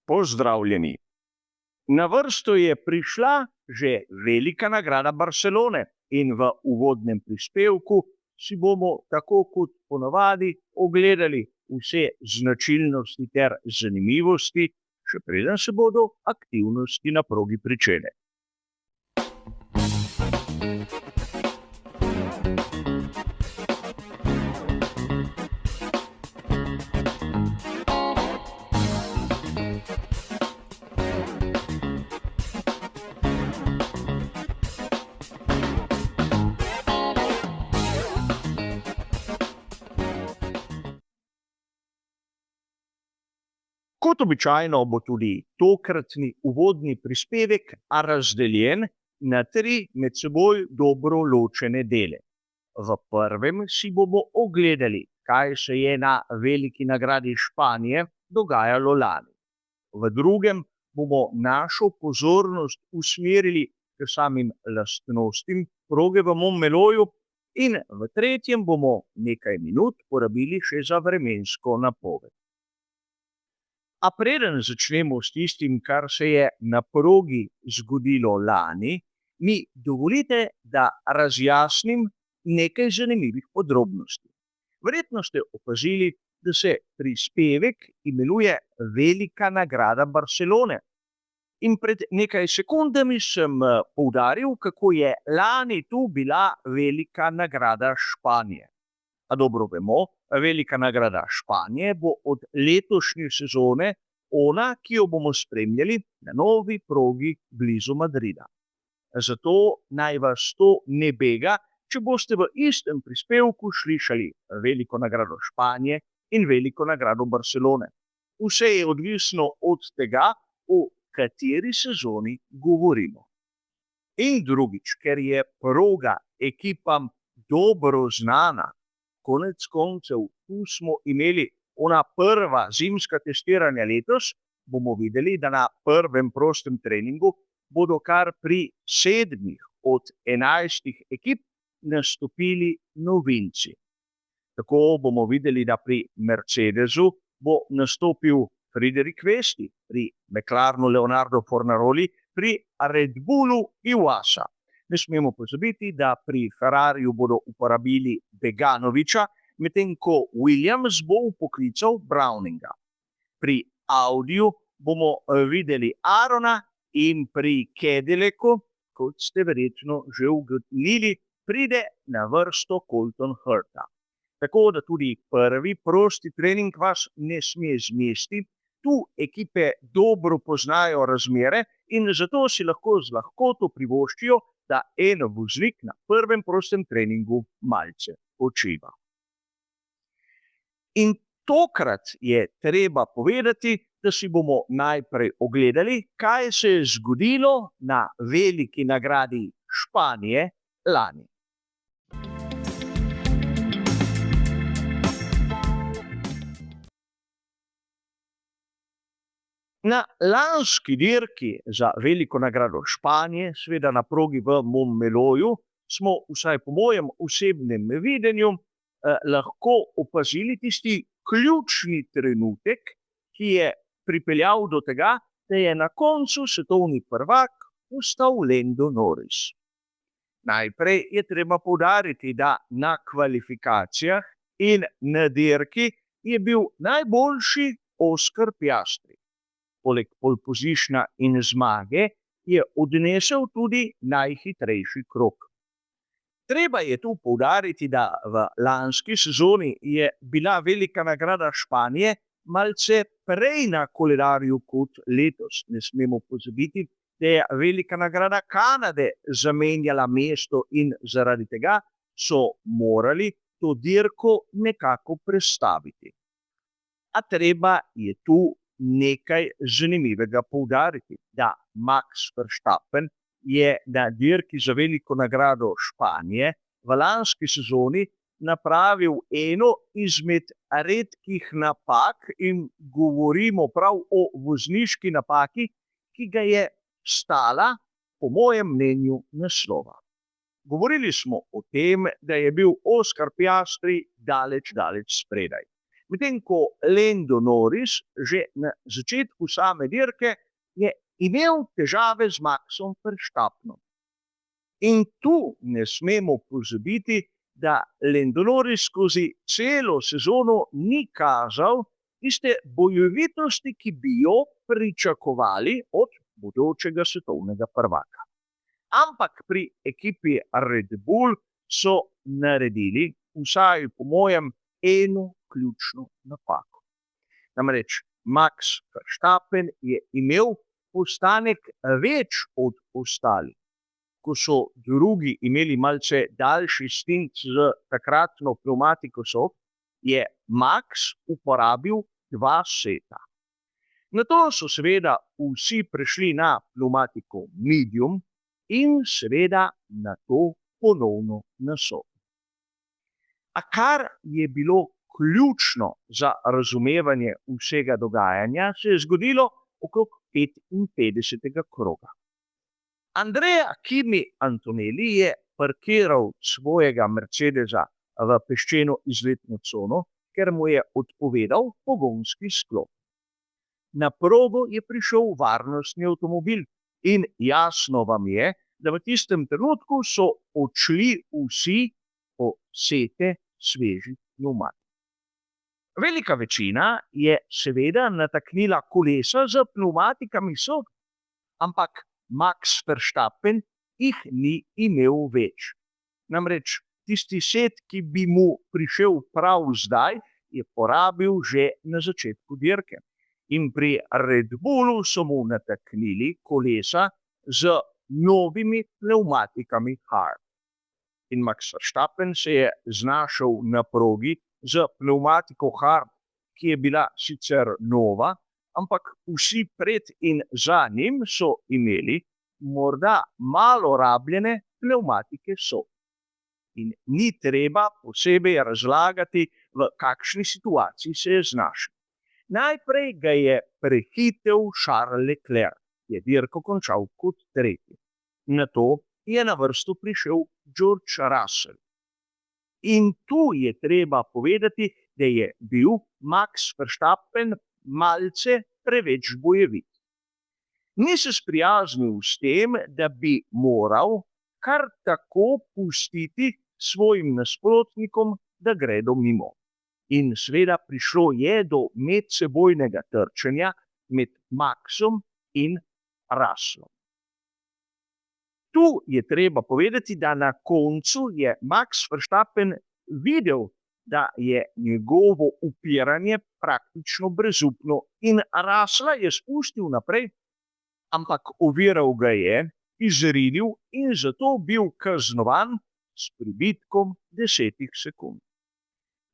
Pozdravljeni. Na vrsto je prišla že velika nagrada Barcelone in v uvodnem prispevku si bomo tako kot ponavadi ogledali vse značilnosti ter zanimivosti, še preden se bodo aktivnosti na progi pričele. Kot običajno bo tudi tokratni uvodni prispevek razdeljen na 3 med seboj dobro ločene dele. V prvem si bomo ogledali, kaj se je na veliki nagradi Španije dogajalo lani. V drugem bomo našo pozornost usmerili k samim lastnostim proge v Montmelorju in v tretjem bomo nekaj minut porabili še za vremensko napoved. A preden začnemo s tistim, kar se je na progi zgodilo lani, mi dovolite, da razjasnim nekaj zanimivih podrobnosti. Verjetno ste opazili, da se prispevek imenuje Velika nagrada Barcelone. In pred nekaj sekundami sem poudaril, kako je lani tu bila Velika nagrada Španije. A dobro vemo, Velika nagrada Španije bo od letošnje sezone ona, ki jo bomo spremljali na novi progi blizu Madrida. Zato naj vas to ne bega, če boste v istem prispevku slišali Veliko nagrado Španije in Veliko nagrado Barcelone. Vse je odvisno od tega, o kateri sezoni govorimo. In drugič, ker je proga ekipam dobro znana, konec koncev, tu smo imeli ona prva zimska testiranja letos, bomo videli, da na prvem prostem treningu bodo kar pri 7 od 11 ekip nastopili novinci. Tako bomo videli, da pri Mercedesu bo nastopil Friedrich Vesti, pri McLarenu Leonardo Fornaroli, pri Red Bullu Iwasa. Ne smemo pozabiti, da pri Ferrariju bodo uporabili Beganovića, medtem ko Williams bo vpoklical Browninga. Pri Audiju bomo videli Arona in pri Cadillacu, kot ste verjetno že ugotovili, pride na vrsto Colton Herta. Tako da tudi prvi prosti trening vas ne sme zmesti. Tu ekipe dobro poznajo razmere in zato si lahko z lahkoto privoščijo, da en voznik na prvem prostem treningu malce počiva. In tokrat je treba povedati, da si bomo najprej ogledali, kaj se je zgodilo na veliki nagradi Španije lani. Na lanski dirki za Veliko nagrado Španije, seveda na progi v Montmelorju, smo vsaj po mojem osebnem videnju lahko opazili tisti ključni trenutek, ki je pripeljal do tega, da je na koncu svetovni prvak postal Lando Norris. Najprej je treba poudariti, da na kvalifikacijah in na dirki je bil najboljši Oscar Piastri. Poleg pole positiona in zmage je odnesel tudi najhitrejši krog. Treba je tu poudariti, da v lanski sezoni je bila Velika nagrada Španije malce prej na koledarju kot letos. Ne smemo pozabiti, da je Velika nagrada Kanade zamenjala mesto in zaradi tega so morali to dirko nekako prestaviti. A treba je tu nekaj zanimivega poudariti, da Max Verstappen je na dirki za Veliko nagrado Španije v lanski sezoni napravil eno izmed redkih napak in govorimo prav o vozniški napaki, ki ga je stala, po mojem mnenju, naslova. Govorili smo o tem, da je bil Oscar Piastri daleč spredaj. Medtem ko Lando Norris že na začetku same dirke je imel težave z Maxom Verstappenom. In tu ne smemo pozabiti, da Lando Norris skozi celo sezono ni kazal tiste bojevitosti, ki bi jo pričakovali od bodočega svetovnega prvaka. Ampak pri ekipi Red Bull so naredili, vsaj po mojem, eno ključno napako. Namreč Max Verstappen je imel postanek več od ostalih. Ko so drugi imeli malce daljši stint z takratno pnevmatiko soft, je Max uporabil 2 seta. Nato so seveda vsi prešli na pnevmatiko medium in seveda nato ponovno na soft. A kar je bilo ključno za razumevanje vsega dogajanja, se je zgodilo okrog 55. kroga. Andrea Kimi Antonelli je parkiral svojega Mercedesa v peščeno izletno cono, ker mu je odpovedal pogonski sklop. Na progo je prišel varnostni avtomobil in jasno vam je, da v tistem trenutku so odšli vsi po sete svežih pnevmatik. Velika večina je seveda nataknila kolesa z pnevmatikami soft, ampak Max Verstappen jih ni imel več. Namreč tisti set, ki bi mu prišel prav zdaj, je porabil že na začetku dirke. In pri Red Bullu so mu nataknili kolesa z novimi pnevmatikami hard. In Max Verstappen se je znašel na progi z pnevmatiko hard, ki je bila sicer nova, ampak vsi pred in za njim so imeli morda malo rabljene pnevmatike soft. In ni treba posebej razlagati, v kakšni situaciji se je znašel. Najprej ga je prehitel Charles Leclerc, ki je dirko končal kot 3. Nato je na vrsto prišel George Russell. In tu je treba povedati, da je bil Max Verstappen malce preveč bojevit. Ni se sprijaznil s tem, da bi moral kar tako pustiti svojim nasprotnikom, da gredo mimo. In seveda prišlo je do medsebojnega trčenja med Maxom in Russellom. Tu je treba povedati, da na koncu je Max Verstappen videl, da je njegovo upiranje praktično brezupno in Russella je spustil naprej, ampak oviral ga je, izrinil in zato bil kaznovan s pribitkom 10 sekund.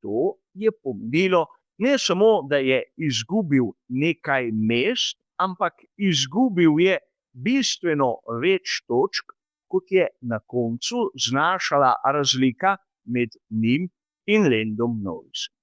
To je pomenilo ne samo, da je izgubil nekaj mest, ampak izgubil je bistveno več točk, kot je na koncu znašala razlika med njim in Landom Norrisom.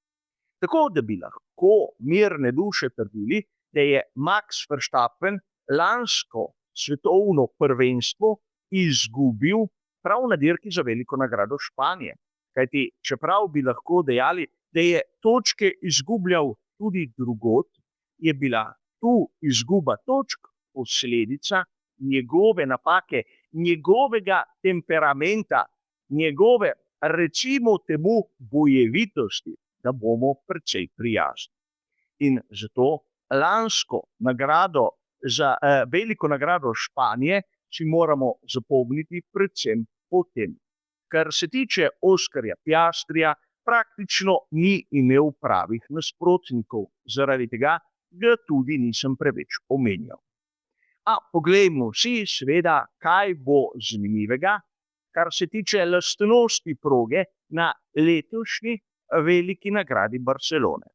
Tako da bi lahko mirne duše trdili, da je Max Verstappen lansko svetovno prvenstvo izgubil prav na dirki za veliko nagrado Španije. Kajti čeprav bi lahko dejali, da je točke izgubljal tudi drugod, je bila tu izguba točk posledica njegove napake, njegovega temperamenta, njegove, recimo temu, bojevitosti, da bomo precej prijazni. In zato lansko nagrado za veliko nagrado Španije si moramo zapomniti predvsem po tem. Kar se tiče Oskarja Piastrija, praktično ni imel pravih nasprotnikov, zaradi tega ga tudi nisem preveč omenjal. A poglejmo si seveda, kaj bo zanimivega, kar se tiče lastnosti proge na letošnji veliki nagradi Barcelone.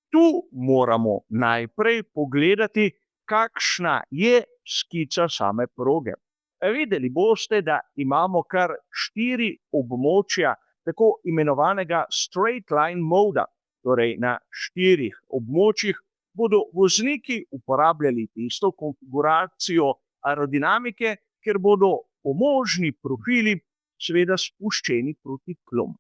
Tu moramo najprej pogledati, kakšna je skica same proge. Videli boste, da imamo kar 4 območja tako imenovanega straight line moda, torej na 4 območjih bodo vozniki uporabljali tisto konfiguracijo aerodinamike, ker bodo pomožni profili seveda spuščeni proti tlom.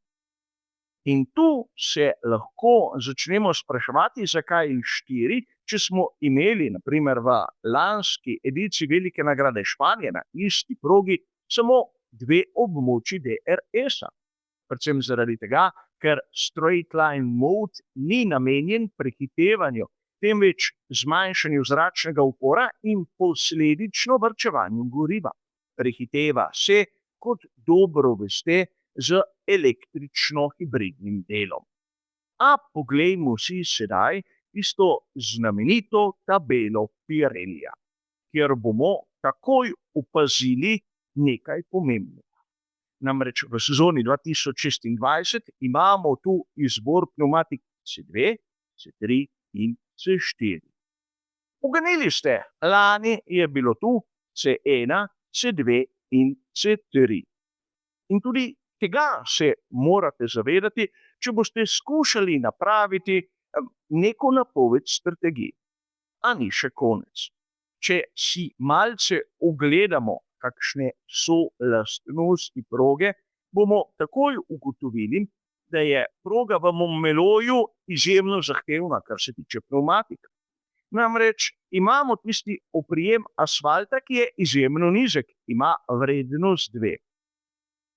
In tu se lahko začnemo spraševati, zakaj 4, če smo imeli, na primer v lanski ediciji Velike nagrade Španije na isti progi samo 2 območji DRS-a. Predvsem zaradi tega, ker straight line mode ni namenjen prehitevanju, temveč zmanjšanju zračnega upora in posledično varčevanju goriva. Prehiteva se, kot dobro veste, z električno-hibridnim delom. A poglejmo si sedaj tisto znamenito tabelo Pirellija, kjer bomo takoj opazili nekaj pomembnega. Namreč v sezoni 2026 imamo tu izbor pnevmatik C2, C3 in C4. Uganili ste, lani je bilo tu C1, C2 in C3. In tudi tega se morate zavedati, če boste skušali napraviti neko napoved strategij. A ni še konec. Če si malce ogledamo, kakšne so lastnosti proge, bomo takoj ugotovili, da je proga v Montmelorju izjemno zahtevna, kar se tiče pnevmatik. Namreč imamo tisti oprijem asfalta, ki je izjemno nizek, ima vrednost 2.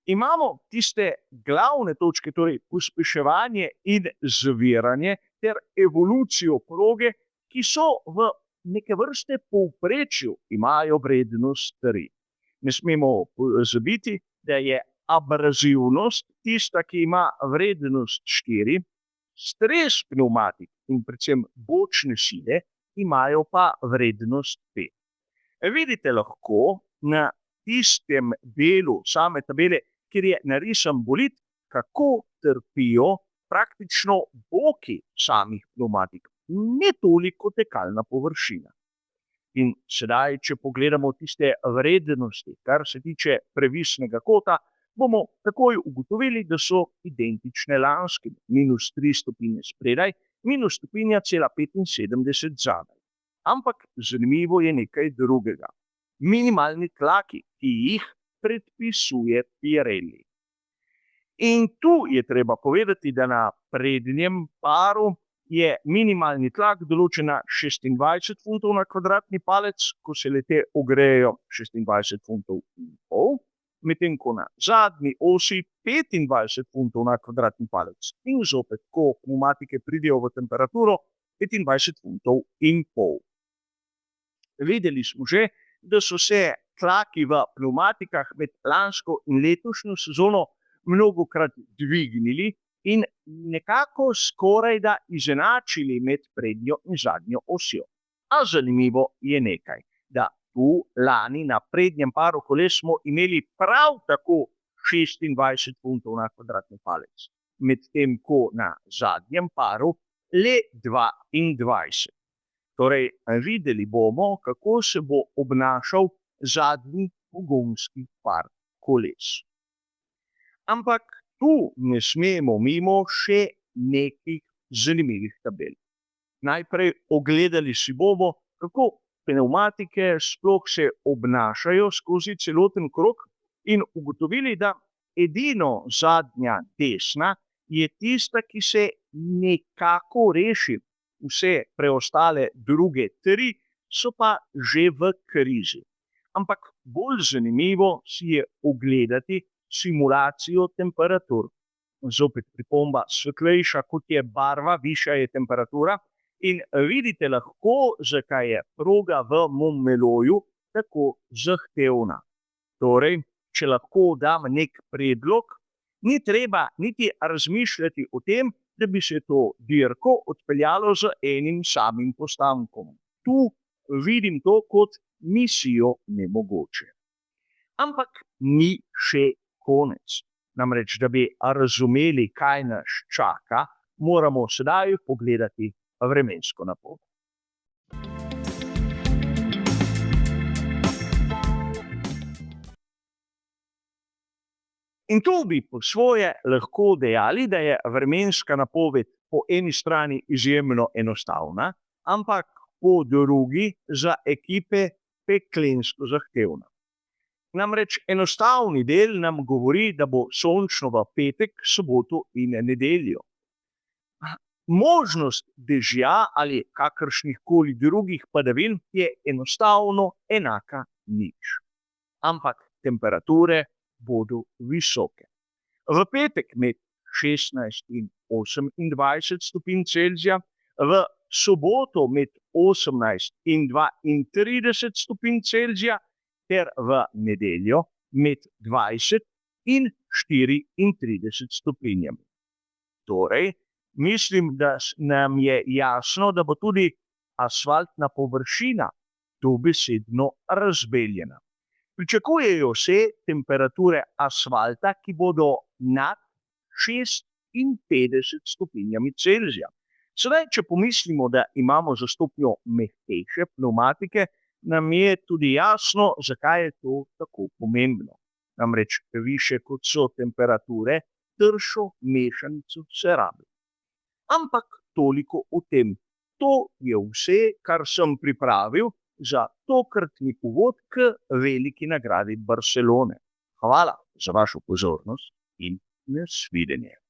Imamo tiste glavne točke, torej pospeševanje in zaviranje ter evolucijo proge, ki so v neke vrste povprečju, imajo vrednost 3. Ne smemo pozabiti, da je abrazivnost tista, ki ima vrednost 4, stres pnevmatik in predvsem bočne sile imajo pa vrednost 5. Vidite lahko na tistem delu same tabele, kjer je narisan bolid, kako trpijo praktično boki samih pnevmatik, ne toliko tekalna površina. In sedaj, če pogledamo tiste vrednosti, kar se tiče previsnega kota, bomo takoj ugotovili, da so identične lanskim, -3 stopinje spredaj, -1,75 zadaj. Ampak zanimivo je nekaj drugega. Minimalni tlaki, ki jih predpisuje Pirelli. In tu je treba povedati, da na prednjem paru je minimalni tlak določen na 26 funtov na kvadratni palec, ko se le-te ogrejejo 26 funtov in pol, medtem ko na zadnji osi 25 funtov na kvadratni palec. In zopet, ko pnevmatike pridejo v temperaturo 25 funtov in pol. Videli smo že, da so se tlaki v pnevmatikah med lansko in letošnjo sezono mnogokrat dvignili in nekako skorajda izenačili med prednjo in zadnjo osjo. A zanimivo je nekaj, da tu lani na prednjem paru koles smo imeli prav tako 26 funtov na kvadratni palec, medtem ko na zadnjem paru le 22. Torej, videli bomo, kako se bo obnašal zadnji pogonski par koles. Ampak tu ne smemo mimo še nekih zanimivih tabel. Najprej ogledali si bomo, kako pnevmatike sploh se obnašajo skozi celoten krog in ugotovili, da edino zadnja desna je tista, ki se nekako reši. Vse preostale druge 3 so pa že v krizi. Ampak bolj zanimivo si je ogledati simulacijo temperatur. Zopet pripomba, svetlejša kot je barva, višja je temperatura in vidite lahko, zakaj je proga v Montmelorju tako zahtevna. Torej, če lahko dam nek predlog, ni treba niti razmišljati o tem, da bi se to dirko odpeljalo z enim samim postankom. Tu vidim to kot misijo nemogoče. Ampak ni še konec. Namreč, da bi razumeli, kaj nas čaka, moramo sedaj pogledati vremensko napoved. In tu bi po svoje lahko dejali, da je vremenska napoved po eni strani izjemno enostavna, ampak po drugi za ekipe peklensko zahtevna. Namreč enostavni del nam govori, da bo sončno v petek, soboto in nedeljo. Možnost dežja ali kakršnihkoli drugih padavin je enostavno enaka nič. Ampak temperature bodo visoke. V petek med 16 in 28 stopinj Celzija, v soboto med 18 in 32 stopinj Celzija, ter v nedeljo med 20 in 34 stopinjami. Torej, mislim, da nam je jasno, da bo tudi asfaltna površina dobesedno razbeljena. Pričakujejo se temperature asfalta, ki bodo nad 56 stopinjami Celzija. Sedaj, če pomislimo, da imamo za stopnjo mehkejše pnevmatike, nam je tudi jasno, zakaj je to tako pomembno. Namreč više kot so temperature, tršo mešanico se rabi. Ampak toliko o tem. To je vse, kar sem pripravil za tokratni uvod k veliki nagradi Barcelone. Hvala za vašo pozornost in nasvidenje.